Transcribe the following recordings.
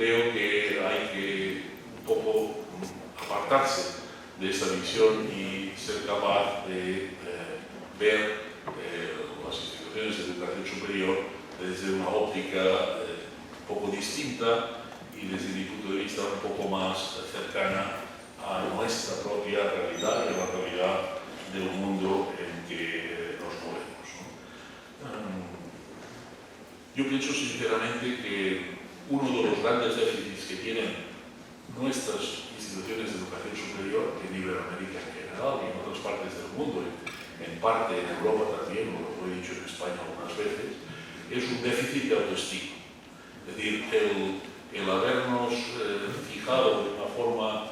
creo que hay que un poco apartarse de esta visión y ser capaz de ver las instituciones de educación superior desde una óptica un poco distinta y desde mi punto de vista un poco más cercana a nuestra propia realidad y a la realidad del mundo en que nos movemos, ¿no? Yo pienso sinceramente que uno de los grandes déficits que tienen nuestras instituciones de educación superior en Iberoamérica en general y en otras partes del mundo, en parte en Europa también, como lo he dicho en España algunas veces, es un déficit de autoestima. Es decir, el habernos fijado de una forma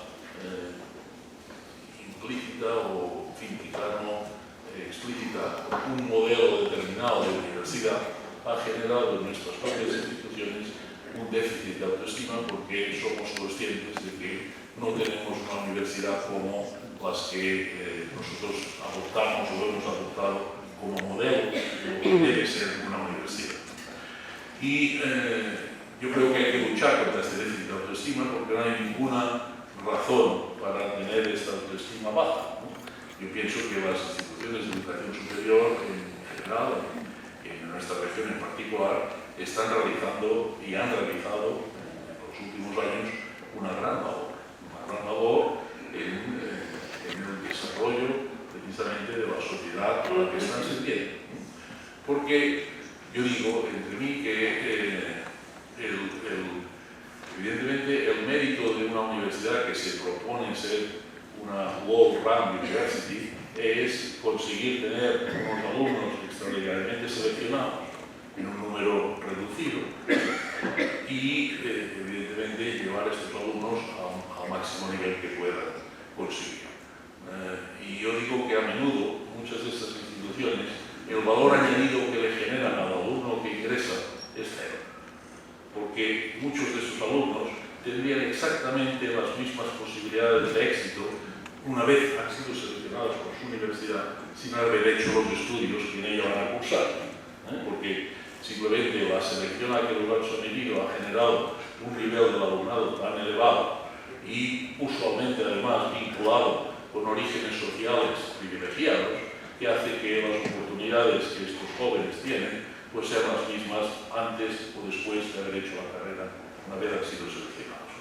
implícita o, en fin, quizá no explícita, un modelo determinado de universidad ha generado en nuestras propias instituciones un déficit de autoestima porque somos conscientes de que no tenemos una universidad como las que nosotros adoptamos o hemos adoptado como modelo de lo que debe ser una universidad. Y yo creo que hay que luchar contra este déficit de autoestima porque no hay ninguna razón para tener esta autoestima baja, ¿no? Yo pienso que las instituciones de educación superior en general, y en nuestra región en particular, están realizando y han realizado en los últimos años una gran labor en el desarrollo precisamente de la sociedad a la que están sirviendo. Porque yo digo entre mí que evidentemente el mérito de una universidad que se propone ser una World Rank University es conseguir tener unos alumnos extraordinariamente seleccionados en un número reducido y evidentemente llevar a estos alumnos al máximo nivel que puedan conseguir. Y yo digo que a menudo muchas de estas instituciones el valor añadido que le generan al alumno que ingresa es cero, porque muchos de esos alumnos tendrían exactamente las mismas posibilidades de éxito una vez han sido seleccionados por su universidad sin haber hecho los estudios que en ella van a cursar, porque simplemente la selección a que los han sometido ha generado un nivel del alumnado tan elevado y usualmente además vinculado con orígenes sociales privilegiados que hace que las oportunidades que estos jóvenes tienen pues sean las mismas antes o después de haber hecho la carrera una vez han sido seleccionados.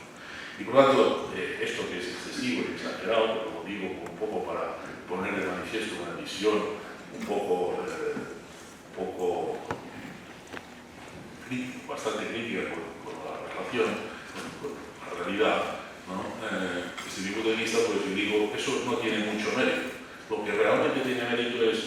Y por lo tanto, esto que es excesivo y exagerado, pero lo digo un poco para poner de manifiesto una visión un poco bastante crítica con la relación, con la realidad, ¿no? Desde mi punto de vista, pues yo digo, eso no tiene mucho mérito. Lo que realmente tiene mérito es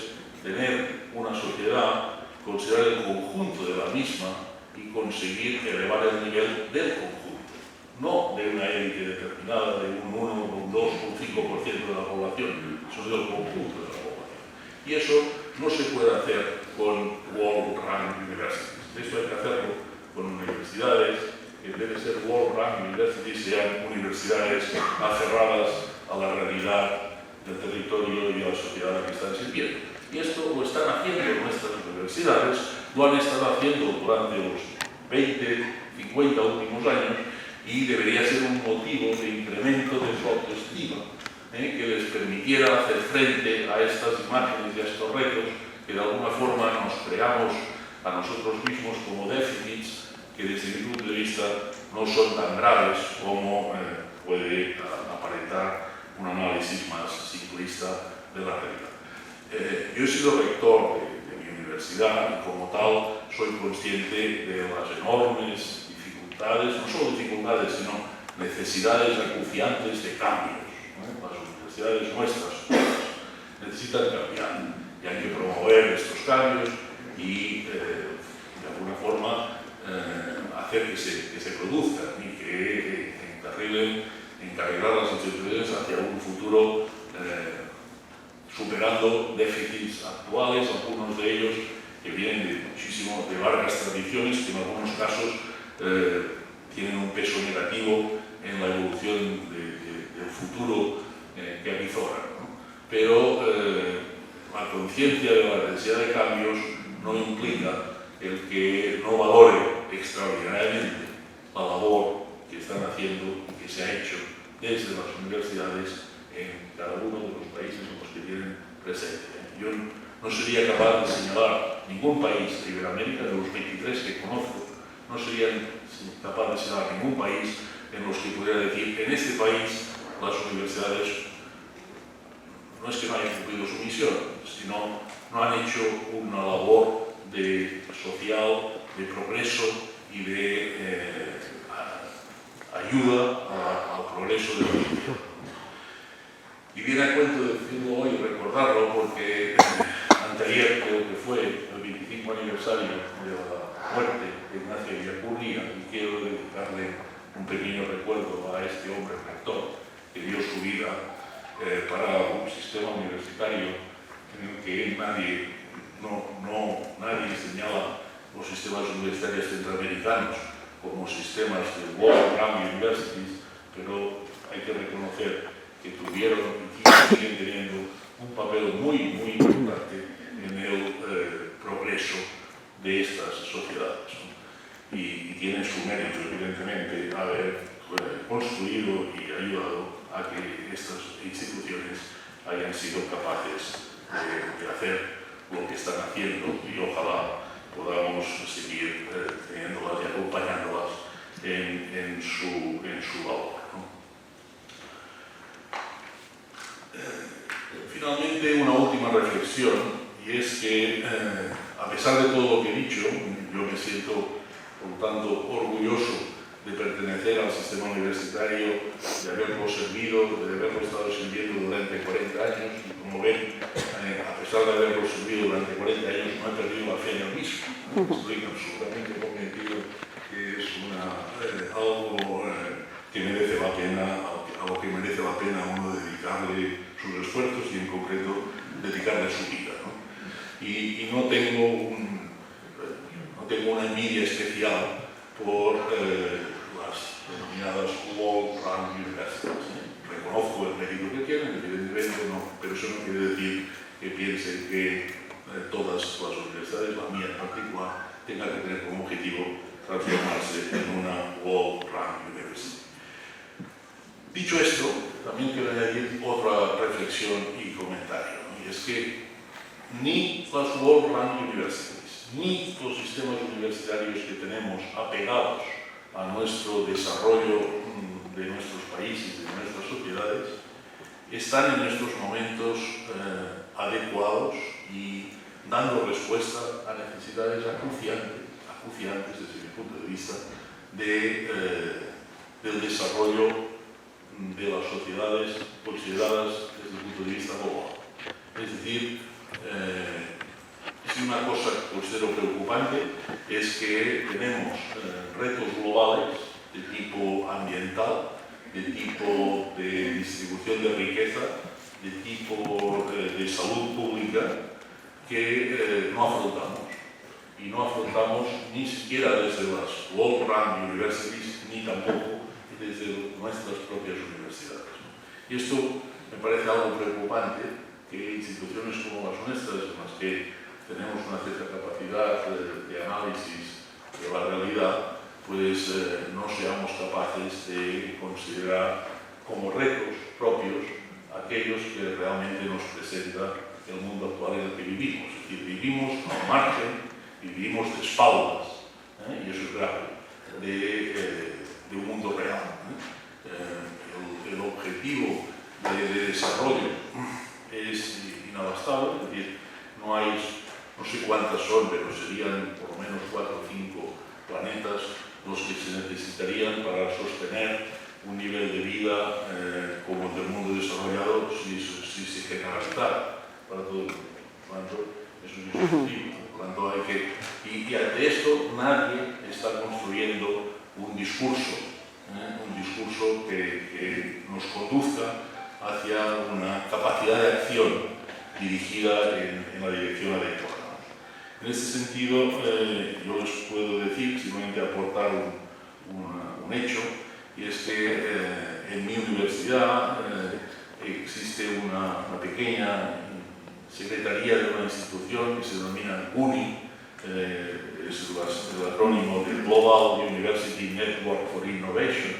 tener una sociedad, considerar el conjunto de la misma y conseguir elevar el nivel del conjunto, no de una élite determinada, de un 1, un 2, un 5% de la población, sino del conjunto de la población. Y eso no se puede hacer con World Rank Universities. Esto hay que hacerlo con universidades que en vez de ser World Rank Universities sean universidades aferradas a la realidad del territorio y a la sociedad a la que están sirviendo. Y esto lo están haciendo nuestras universidades, lo han estado haciendo durante los 20, 50 últimos años y debería ser un motivo de incremento de su autoestima, que les permitiera hacer frente a estas imágenes y a estos retos que de alguna forma nos creamos a nosotros mismos como déficits que desde mi punto de vista no son tan graves como puede aparentar un análisis más simplista de la realidad. Yo he sido rector de mi universidad y como tal soy consciente de las enormes dificultades, no solo dificultades, sino necesidades acuciantes de cambios. Las universidades nuestras necesitan cambiar y hay que promover estos cambios y de alguna forma hacer que se produzcan y que encarrilar las instituciones hacia un futuro superando déficits actuales, algunos de ellos que vienen de largas tradiciones que en algunos casos tienen un peso negativo en la evolución del futuro que avizora, ¿no? Pero la conciencia de la necesidad de cambios no implica el que no valore extraordinariamente la labor haciendo y que se ha hecho desde las universidades en cada uno de los países en los que tienen presencia. Yo no sería capaz de señalar ningún país de Iberoamérica, de los 23 que conozco, no sería capaz de señalar ningún país en los que pudiera decir que en este país las universidades no es que no hayan cumplido su misión, sino no han hecho una labor social, de progreso y de ayuda al progreso de la sociedad. Y viene a cuento de decirlo hoy, recordarlo, porque anteayer creo que fue el 25 aniversario de la muerte de Ignacio Ellacuría, y quiero dedicarle un pequeño recuerdo a este hombre rector que dio su vida para un sistema universitario en el que nadie señala los sistemas universitarios centroamericanos como sistemas de World Round Universities, pero hay que reconocer que tuvieron y siguen teniendo un papel muy importante en el progreso de estas sociedades, ¿no? Y tienen su mérito, evidentemente, haber construido y ayudado a que estas instituciones hayan sido capaces de hacer lo que están haciendo, y ojalá podamos seguir teniéndolas y acompañándolas en su labor, ¿no? Finalmente, una última reflexión, y es que a pesar de todo lo que he dicho, yo me siento, por tanto, orgulloso de pertenecer al sistema universitario, de haberlo servido, de haberlo estado sirviendo durante 40 años, y como ven, a pesar de haberlo servido durante 40 años, no he perdido la fe en el mismo. Estoy absolutamente convencido que es algo que merece la pena, a lo que merece la pena uno dedicarle sus esfuerzos y en concreto dedicarle su vida, ¿no? Y no tengo una envidia especial por las denominadas World Round Universities. Reconozco el mérito que tienen, evidentemente no, pero eso no quiere decir que piensen que todas las universidades, la mía en particular, tengan que tener como objetivo transformarse en una World Round University. Dicho esto, también quiero añadir otra reflexión y comentario, ¿no? Y es que ni las World Round Universities, ni los sistemas universitarios que tenemos apegados a nuestro desarrollo de nuestros países, de nuestras sociedades, están en estos momentos adecuados y dando respuesta a necesidades acuciantes desde mi punto de vista del desarrollo de las sociedades consideradas desde el punto de vista global. Es decir, si una cosa que considero preocupante es que tenemos retos globales de tipo ambiental, de tipo de distribución de riqueza, de tipo de salud pública, que no afrontamos. Y no afrontamos ni siquiera desde las World Round Universities, ni tampoco desde nuestras propias universidades, ¿no? Y esto me parece algo preocupante, que instituciones como las nuestras, en las que tenemos una cierta capacidad de análisis de la realidad, pues no seamos capaces de considerar como retos propios aquellos que realmente nos presenta el mundo actual en el que vivimos. Es decir, vivimos al margen, vivimos de espaldas, y eso es grave, de un mundo real. El objetivo de desarrollo es inabastable, es decir, no sé cuántas son, pero serían por lo menos 4 o 5 planetas los que se necesitarían para sostener un nivel de vida como el del mundo desarrollado si se generalizara para todo el mundo. Por lo tanto, eso es discutible. Por lo tanto, y ante esto nadie está construyendo un discurso que nos conduzca hacia una capacidad de acción dirigida en la dirección adecuada. En este sentido, yo les puedo decir, simplemente aportar un hecho, y es que en mi universidad existe una pequeña secretaría de una institución que se denomina UNI, es el acrónimo del Global University Network for Innovation,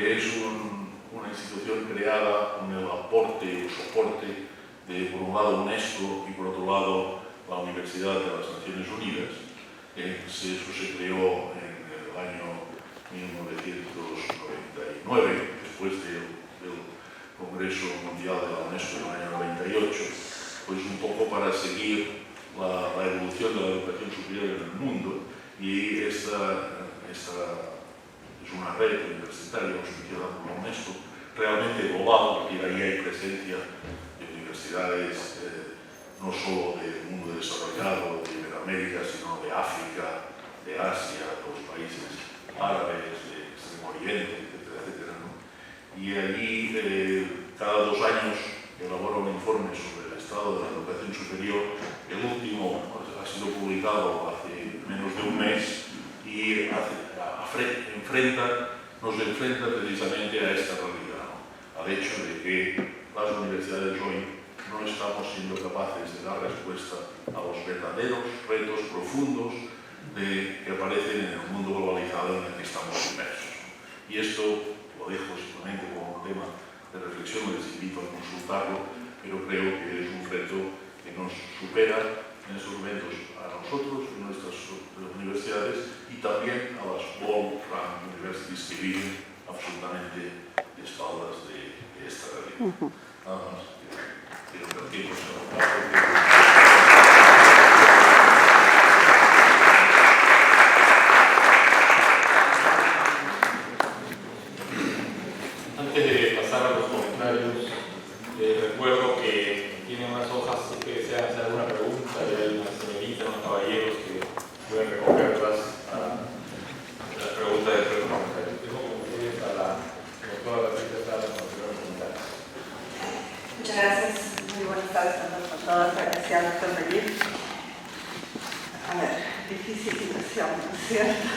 que es una institución creada con el aporte o soporte de, por un lado, UNESCO y por otro lado, la Universidad de las Naciones Unidas. Eso se creó en el año 1999, después del Congreso Mundial de la UNESCO en el año 98, pues un poco para seguir la evolución de la educación superior en el mundo, y esta es una red universitaria auspiciada por la UNESCO, realmente global, porque ahí hay presencia de universidades no solo del mundo desarrollado, de Iberoamérica, sino de África, de Asia, de los países árabes, de Extremo Oriente, etcétera, etcétera, ¿no? Y allí cada 2 años elabora un informe sobre el estado de la educación superior. El último ha sido publicado hace menos de un mes y nos enfrenta precisamente a esta realidad, ¿no? Al hecho de que las universidades hoy no estamos siendo capaces de dar respuesta a los verdaderos retos profundos que aparecen en el mundo globalizado en el que estamos inmersos. Y esto lo dejo simplemente como un tema de reflexión, les invito a consultarlo, pero creo que es un reto que nos supera en estos momentos a nosotros, en nuestras universidades, y también a las world-run universities que viven absolutamente de espaldas de esta realidad. Nada más. Creo que el tiempo se ha agotado. Antes de pasar a los comentarios, recuerdo que tienen unas hojas que desean hacer alguna pregunta, y hay unas señoritas, unos caballeros que pueden recogerlas a las preguntas de los comentarios. Tengo con ustedes a la doctora Rita Sala con los comentarios. Muchas gracias, muy buenas tardes a todos, gracias doctor Meyer. A ver, difícil situación, ¿no es cierto?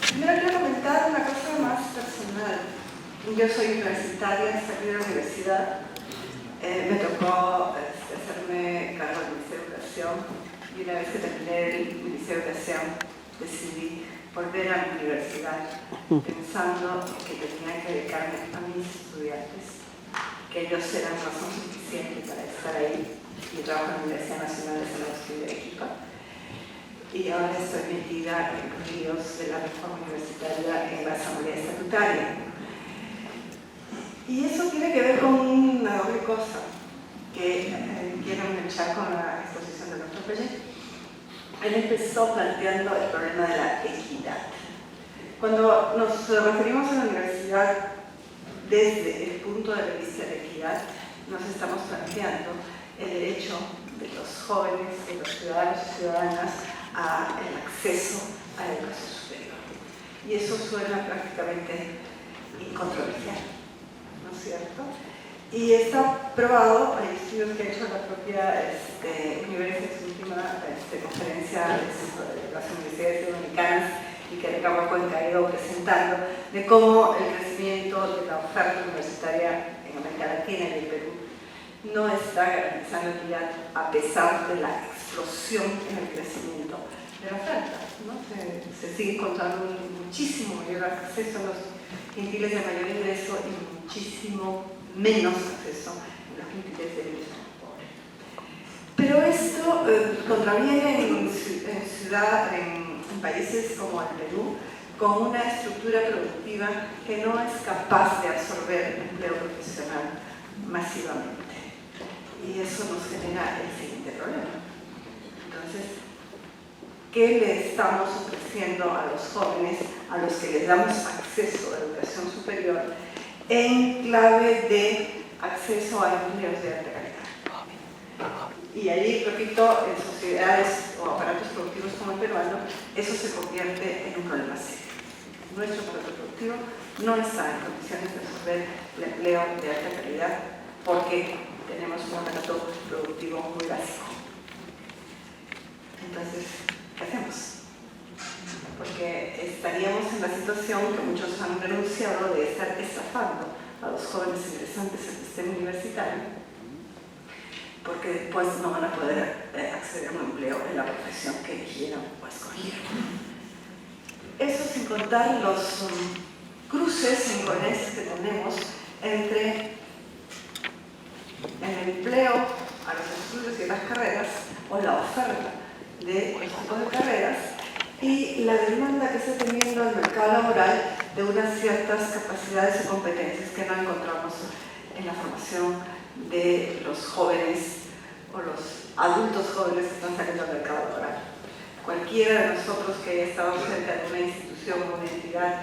Primero quiero comentar una cosa más personal. Yo soy universitaria, salí de la universidad, me tocó hacerme cargo del Ministerio de Educación, y una vez que terminé el Ministerio de Educación decidí volver a la universidad pensando que tenía que dedicarme a mis estudiantes, que ellos eran razón suficiente para estar ahí. Yo trabajo en la Universidad Nacional de San Agustín de Arequipa y ahora estoy metida en los líos de la reforma universitaria en la Asamblea Estatutaria. Y eso tiene que ver con una doble cosa que quiero enganchar con la exposición del doctor Pellet. Él empezó planteando el problema de la equidad. Cuando nos referimos a la universidad desde el punto de vista de la equidad, nos estamos planteando el derecho de los jóvenes, de los ciudadanos y ciudadanas al acceso a la educación superior. Y eso suena prácticamente incontroversial, ¿no es cierto? Y está probado, hay estudios que ha hecho la propia Universidad en su última conferencia de las universidades dominicanas y que Ricardo Cuenca ha ido presentando, de cómo el crecimiento de la oferta universitaria en América Latina y el Perú no está garantizando equidad a pesar de la explosión en el crecimiento de la oferta, ¿no? Se sigue encontrando muchísimo mayor acceso a los quintiles de mayor ingreso y muchísimo menos acceso a los quintiles de ingreso pobre. Pero esto contraviene en países como el Perú con una estructura productiva que no es capaz de absorber el empleo profesional masivamente. Y eso nos genera el siguiente problema. Entonces, ¿qué le estamos ofreciendo a los jóvenes, a los que les damos acceso a la educación superior, en clave de acceso a empleos de alta calidad? Y allí, repito, en sociedades o aparatos productivos como el peruano, eso se convierte en un problema serio. Nuestro aparato productivo no está en condiciones de resolver el empleo de alta calidad porque tenemos un aparato productivo muy básico. Entonces, ¿qué hacemos? Porque estaríamos en la situación que muchos han denunciado de estar estafando a los jóvenes ingresantes al sistema universitario, porque después no van a poder acceder a un empleo en la profesión que eligieron o escogieron. Eso sin contar los cruces, incoherencias que tenemos entre el empleo a los estudios y las carreras, o la oferta de estos tipos de carreras, y la demanda que está teniendo el mercado laboral de unas ciertas capacidades y competencias que no encontramos en la formación de los jóvenes o los adultos jóvenes que están saliendo al mercado laboral. Cualquiera de nosotros que haya estado cerca de una institución o una entidad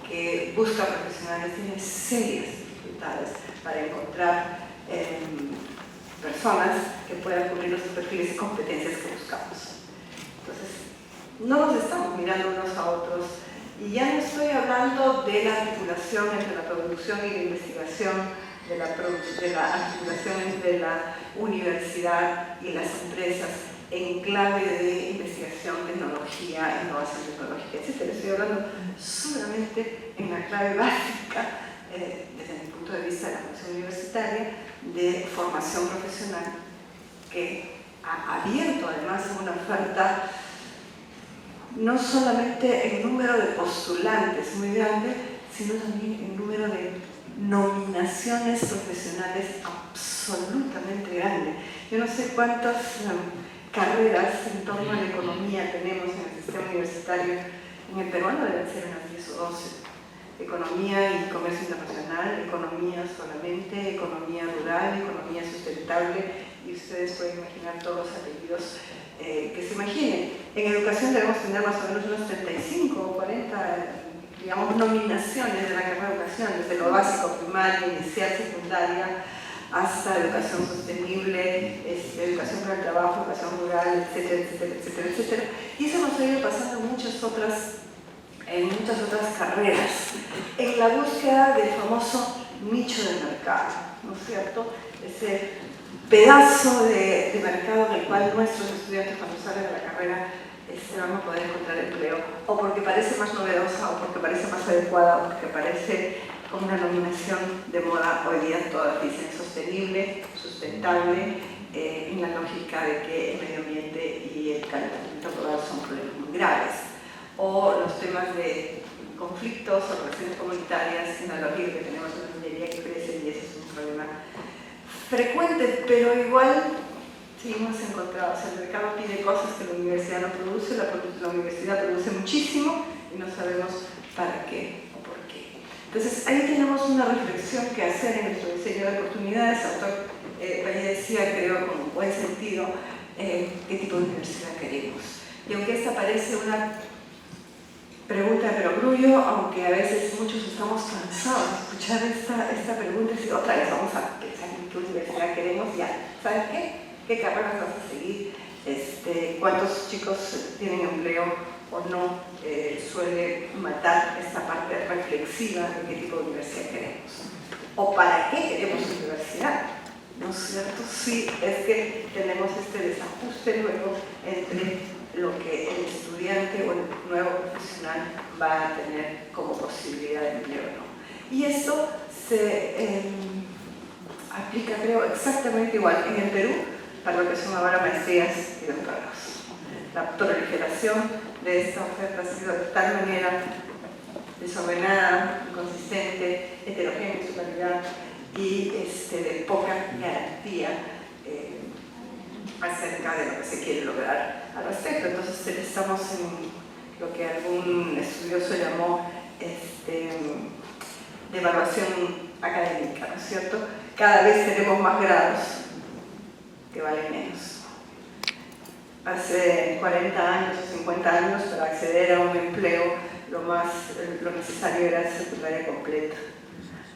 que busca profesionales tiene serias dificultades para encontrar personas que puedan cubrir los perfiles y competencias que buscamos. Entonces, no nos estamos mirando unos a otros, y ya no estoy hablando de la articulación entre la producción y la investigación, de la articulación entre la universidad y las empresas en clave de investigación, tecnología, innovación tecnológica, etc. Estoy hablando solamente en la clave básica, desde mi punto de vista de la formación universitaria, de formación profesional, que ha abierto además una oferta no solamente en número de postulantes muy grande, sino también en número de nominaciones profesionales absolutamente grande. Yo no sé cuántas carreras en torno a la economía tenemos en el sistema universitario. En el peruano deben ser unas 10 o 12. Economía y comercio internacional, economía solamente, economía rural, economía sustentable, y ustedes pueden imaginar todos los apellidos que se imaginen. En educación debemos tener más o menos unos 35 o 40, digamos, nominaciones de la carrera de educación, desde lo básico, primaria, inicial, secundaria, hasta educación sostenible, educación para el trabajo, educación rural, etcétera, etcétera, etcétera, etcétera. Y eso nos ha ido pasando en muchas otras carreras, en la búsqueda del famoso nicho de mercado, ¿no es cierto? Ese pedazo de mercado en el cual nuestros estudiantes, cuando salen de la carrera, van a poder encontrar empleo, o porque parece más novedosa, o porque parece más adecuada, o porque parece como una nominación de moda. Hoy día todas dicen sostenible, sustentable, en la lógica de que el medio ambiente y el calentamiento global son problemas muy graves. O los temas de conflictos o relaciones comunitarias, en la lógica que tenemos una minería que crece, y ese es un problema frecuente, pero igual seguimos encontrados. El mercado pide cosas que la universidad no produce, la universidad produce muchísimo y no sabemos para qué o por qué. Entonces ahí tenemos una reflexión que hacer en nuestro diseño de oportunidades. Autor Valle decía, creo con buen sentido, qué tipo de universidad queremos. Y aunque esta parece una pregunta de perogrullo, aunque a veces muchos estamos cansados de escuchar esta pregunta, y si otra vez vamos a pensar en qué universidad queremos, ya, ¿saben qué? ¿Qué carreras vas a seguir? ¿Cuántos chicos tienen empleo o no? Suele matar esta parte reflexiva de qué tipo de universidad queremos. ¿O para qué queremos universidad? ¿No es cierto? Sí, es que tenemos este desajuste luego entre lo que el estudiante o el nuevo profesional va a tener como posibilidad de empleo o no. Y esto se aplica, creo, exactamente igual en el Perú para lo que son ahora maestrías y doctorados. La proliferación de esta oferta ha sido de tal manera desordenada, inconsistente, heterogénea en su calidad y de poca garantía acerca de lo que se quiere lograr al respecto. Entonces estamos en lo que algún estudioso llamó devaluación académica, ¿no es cierto? Cada vez tenemos más grados que valen menos. Hace 40 años o 50 años, para acceder a un empleo, lo necesario era secundaria completa.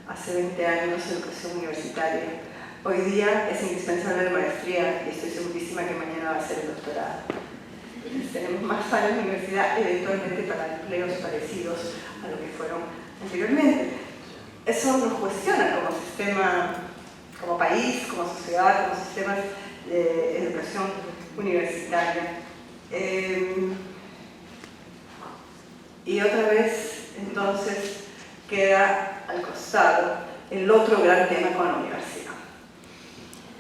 Hace 20 años, educación universitaria. Hoy día es indispensable la maestría y estoy segurísima que mañana va a ser el doctorado. Entonces tenemos más años de universidad eventualmente para empleos parecidos a lo que fueron anteriormente. Eso nos cuestiona como sistema, como país, como sociedad, como sistemas de educación universitaria. Y otra vez, entonces, queda al costado el otro gran tema con la universidad,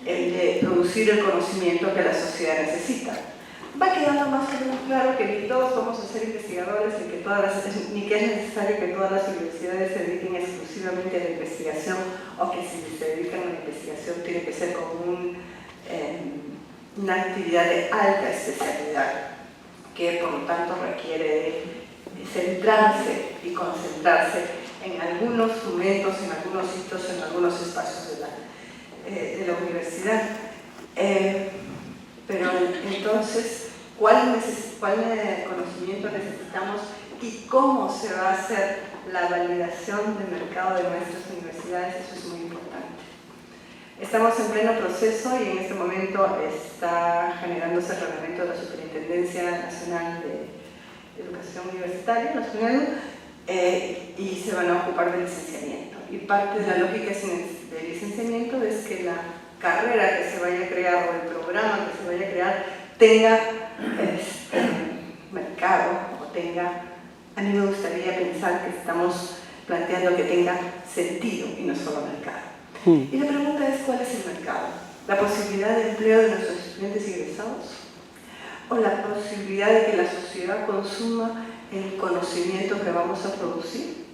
el de producir el conocimiento que la sociedad necesita. va quedando más o menos claro que ni todos vamos a ser investigadores ni que es necesario que todas las universidades se dediquen exclusivamente a la investigación, o que si se dedican a la investigación tiene que ser como una actividad de alta especialidad, que por lo tanto requiere centrarse y concentrarse en algunos momentos, en algunos hitos, en algunos espacios de la universidad. Pero entonces, ¿cuál conocimiento necesitamos y cómo se va a hacer la validación del mercado de nuestras universidades? Eso es muy importante. Estamos en pleno proceso y en este momento está generándose el reglamento de la Superintendencia Nacional de Educación Universitaria, la SUNEDU, y se van a ocupar del licenciamiento. Y parte de la lógica del licenciamiento es que la carrera que se vaya a crear o el programa que se vaya a crear tenga mercado, o tenga, a mí me gustaría pensar que estamos planteando que tenga sentido y no solo mercado. Y la pregunta es, ¿cuál es el mercado? ¿La posibilidad de empleo de nuestros estudiantes egresados? ¿O la posibilidad de que la sociedad consuma el conocimiento que vamos a producir?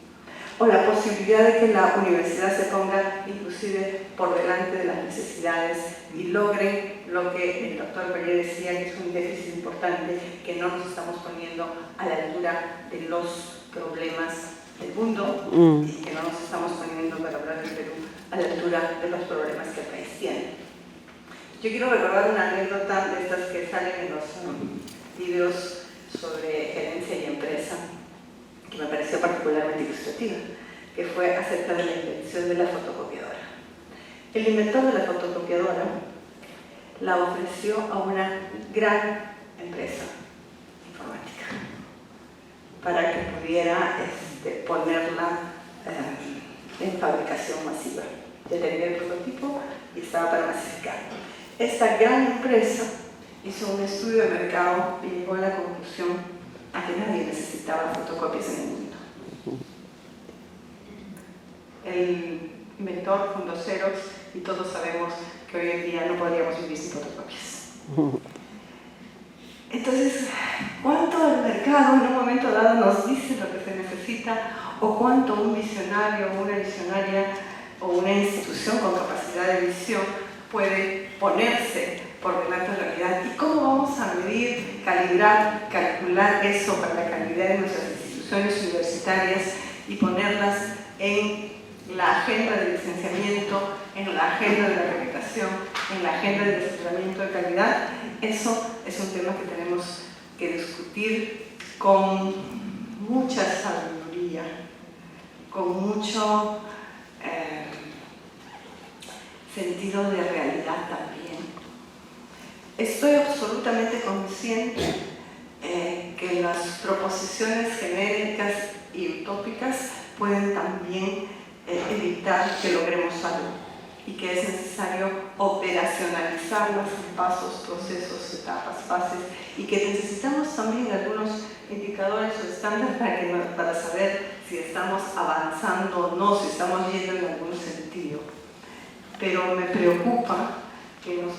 ¿O la posibilidad de que la universidad se ponga inclusive por delante de las necesidades y logre lo que el doctor Pérez decía, que es un déficit importante, que no nos estamos poniendo a la altura de los problemas del mundo y que no nos estamos poniendo, para hablar del Perú, a la altura de los problemas que el país tiene? Yo quiero recordar una anécdota de estas que salen en los libros sobre gerencia y empresa, que me pareció particularmente ilustrativa, que fue acerca de la invención de la fotocopiadora. El inventor de la fotocopiadora la ofreció a una gran empresa informática para que pudiera ponerla en fabricación masiva. Ya tenía el prototipo y estaba para masificar. Esta gran empresa hizo un estudio de mercado y llegó a la conclusión a que nadie necesitaba fotocopias en el mundo. El inventor fundó Xerox y todos sabemos que hoy en día no podríamos vivir sin fotocopias. Entonces, ¿cuánto el mercado en un momento dado nos dice lo que se necesita, o cuánto un visionario, una visionaria o una institución con capacidad de visión puede ponerse por delante de la realidad? ¿Y cómo vamos a medir, calibrar, calcular eso para la calidad de nuestras instituciones universitarias y ponerlas en la agenda del licenciamiento, en la agenda de la acreditación, en la agenda del asesoramiento de calidad? Eso es un tema que tenemos que discutir con mucha sabiduría, con mucho sentido de realidad también. Estoy absolutamente consciente que las proposiciones genéricas y utópicas pueden también evitar que logremos algo, y que es necesario operacionalizarlas en pasos, procesos, etapas, fases, y que necesitamos también algunos indicadores o estándares para saber si estamos avanzando o no, si estamos yendo en algún sentido. Pero me preocupa que nos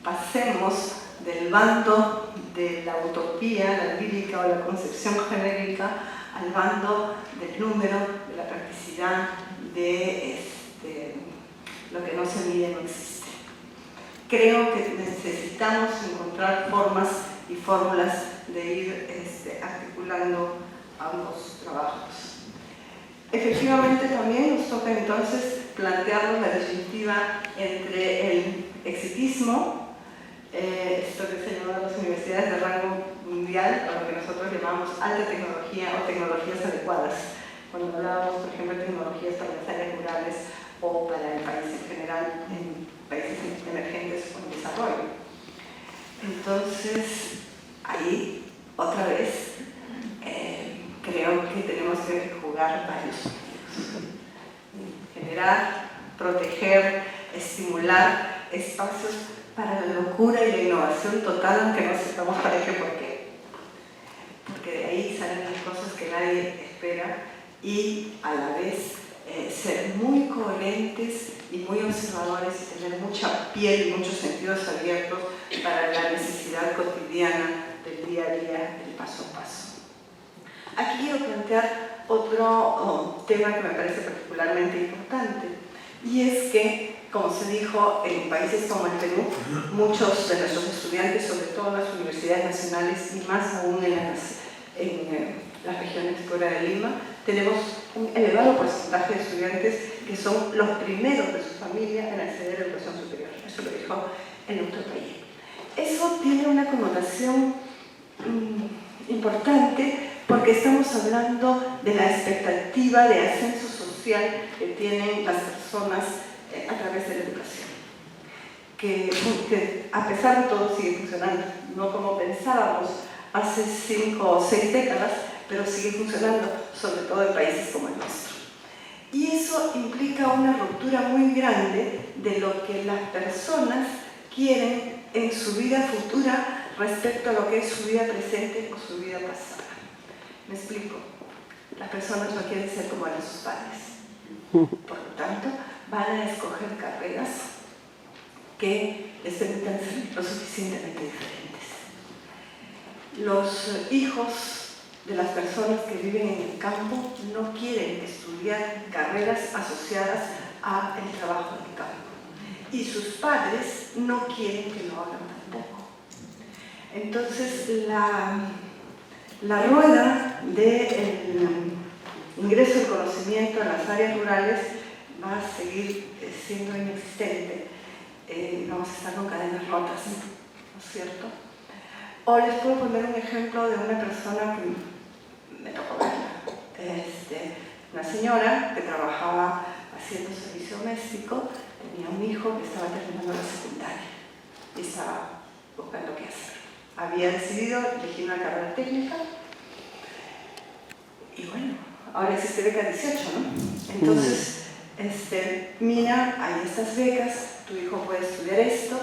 pasemos del bando de la utopía, la lírica o la concepción genérica, al bando del número, de la practicidad, de lo que no se mide no existe. Creo que necesitamos encontrar formas y fórmulas de ir articulando ambos trabajos. Efectivamente, también nos toca entonces plantearnos la disyuntiva entre el exitismo, esto que se llama las universidades de rango mundial, o lo que nosotros llamamos alta tecnología o tecnologías adecuadas, cuando hablábamos, por ejemplo, de tecnologías para las áreas rurales o para el país en general, en países emergentes o en desarrollo. Entonces, ahí, otra vez, creo que tenemos que jugar varios juegos. Generar, proteger, estimular espacios para la locura y la innovación total, aunque no sepamos para qué, por qué. Porque de ahí salen las cosas que nadie espera, y a la vez ser muy coherentes y muy observadores y tener mucha piel y muchos sentidos abiertos para la necesidad cotidiana del día a día, del paso a paso. Aquí quiero plantear otro tema que me parece particularmente importante, y es que, como se dijo, en países como el Perú, muchos de nuestros estudiantes, sobre todo en las universidades nacionales y más aún en las regiones fuera de Lima, tenemos un elevado porcentaje de estudiantes que son los primeros de su familia en acceder a la educación superior. Eso lo dijo el doctor Payet. Eso tiene una connotación importante porque estamos hablando de la expectativa de ascenso social que tienen las personas a través de la educación. Que a pesar de todo sigue funcionando, no como pensábamos hace 5 o 6 décadas, pero sigue funcionando, sobre todo en países como el nuestro. Y eso implica una ruptura muy grande de lo que las personas quieren en su vida futura respecto a lo que es su vida presente o su vida pasada. Me explico. Las personas no quieren ser como eran sus padres. Por lo tanto, van a escoger carreras que les permitan ser lo suficientemente diferentes. Los hijos de las personas que viven en el campo no quieren estudiar carreras asociadas al trabajo en el campo. Y sus padres no quieren que lo hagan tampoco. Entonces, la rueda del ingreso del conocimiento en las áreas rurales va a seguir siendo inexistente. Vamos a estar con cadenas rotas, ¿no es cierto? O les puedo poner un ejemplo de una persona que me tocó verla. Una señora que trabajaba haciendo servicio doméstico, tenía un hijo que estaba terminando la secundaria y estaba buscando qué hacer. Había decidido elegir una carrera técnica y bueno, ahora existe beca 18, ¿no? Entonces, mira, hay estas becas, tu hijo puede estudiar esto.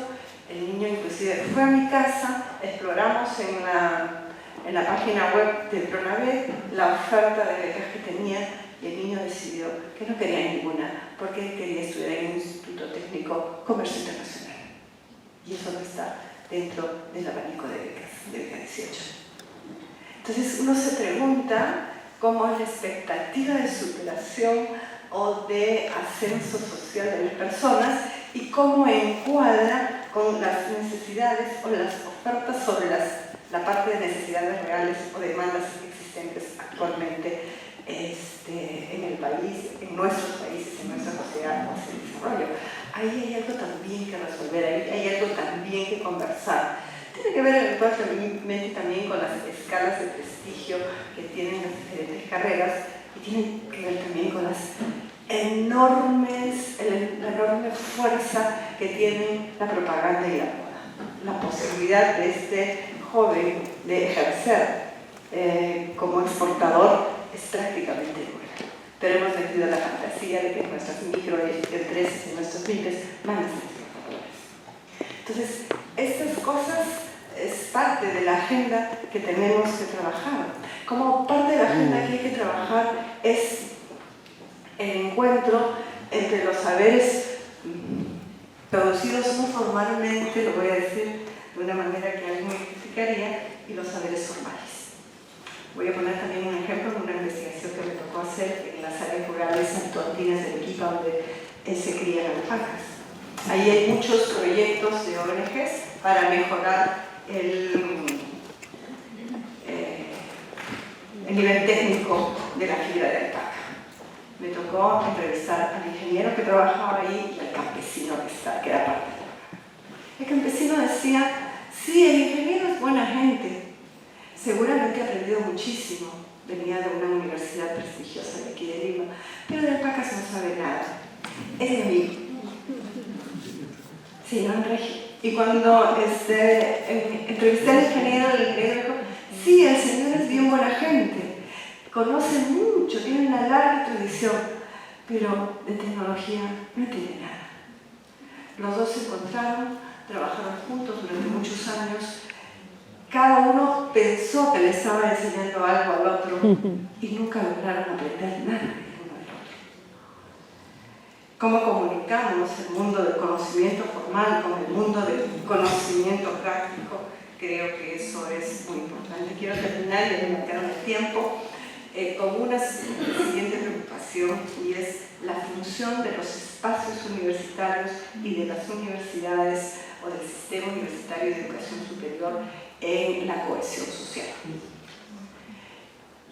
El niño inclusive fue a mi casa, exploramos en la página web del Pronaved la oferta de becas que tenía y el niño decidió que no quería ninguna porque quería estudiar en un Instituto Técnico Comercio Internacional. Y eso no está dentro del abanico de becas, de beca 18. Entonces uno se pregunta cómo es la expectativa de superación o de ascenso social de las personas y cómo encuadra con las necesidades o las ofertas sobre la parte de necesidades reales o demandas existentes actualmente en el país, en nuestros países, en nuestra sociedad o en el desarrollo. Ahí hay algo también que resolver, ahí hay algo también que conversar. Tiene que ver eventualmente también con las escalas de prestigio que tienen las diferentes carreras y tiene que ver también con la enorme fuerza que tienen la propaganda y la moda. La posibilidad de este joven de ejercer como exportador es prácticamente nula. Pero hemos metido la fantasía de que nuestras microempresas y nuestros pymes van a ser exportadores. Entonces, estas cosas es parte de la agenda que tenemos que trabajar. Como parte de la agenda que hay que trabajar es el encuentro entre los saberes producidos no formalmente, lo voy a decir de una manera que alguien me criticaría, y los saberes formales. Voy a poner también un ejemplo de una investigación que me tocó hacer en las áreas rurales santoandinas de Arequipa, donde se crían alpacas. Ahí hay muchos proyectos de ONGs para mejorar el nivel técnico de la fibra de alpaca. Me tocó entrevistar al ingeniero que trabajaba ahí y al campesino que era parte de la. El campesino decía, sí, el ingeniero es buena gente, seguramente ha aprendido muchísimo, venía de una universidad prestigiosa de aquí de Lima, pero de alpacas no sabe nada, es de amigo. Sí, no, y cuando entrevisté al ingeniero, el ingeniero dijo, sí, el señor es bien buena gente, conoce mucho, tiene una larga tradición, pero de tecnología no tiene nada. Los dos se encontraron, trabajaron juntos durante muchos años, cada uno pensó que le estaba enseñando algo al otro y nunca lograron aprender nada de uno del otro. cómo comunicamos el mundo del conocimiento formal con el mundo del conocimiento práctico. Creo que eso es muy importante. Quiero terminar y limitar el tiempo con una siguiente preocupación, y es la función de los espacios universitarios y de las universidades o del sistema universitario de educación superior en la cohesión social.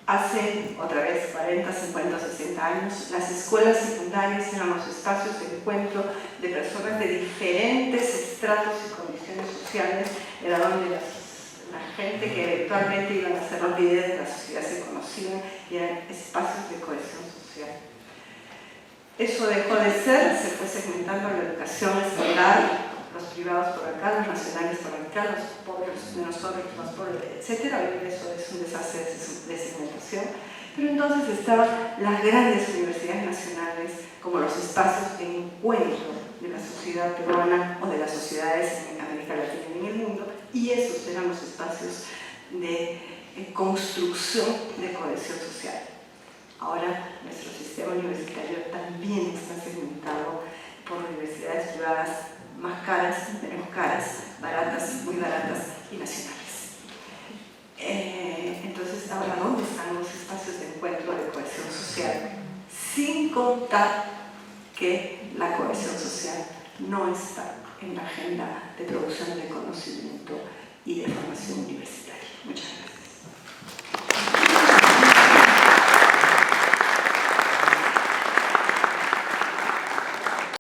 Hace, otra vez, 40, 50, 60 años, las escuelas secundarias eran los espacios de encuentro de personas de diferentes estratos y condiciones sociales, era donde la gente que eventualmente iban a ser los líderes de la sociedad se conocían y eran espacios de cohesión social. Eso dejó de ser, se fue segmentando la educación escolar, los privados por acá, los nacionales por acá, los pobres menos pobres, los pobres, etc. Hoy eso es un desastre de segmentación. Pero entonces estaban las grandes universidades nacionales como los espacios de encuentro de la sociedad peruana o de las sociedades en América Latina y en el mundo, y esos eran los espacios de construcción de cohesión social. Ahora nuestro sistema universitario también está segmentado por universidades privadas más caras, menos caras, baratas, muy baratas y nacionales. Entonces, ahora, ¿dónde están los espacios de encuentro de cohesión social? Sin contar que la cohesión social no está en la agenda de producción de conocimiento y de formación universitaria.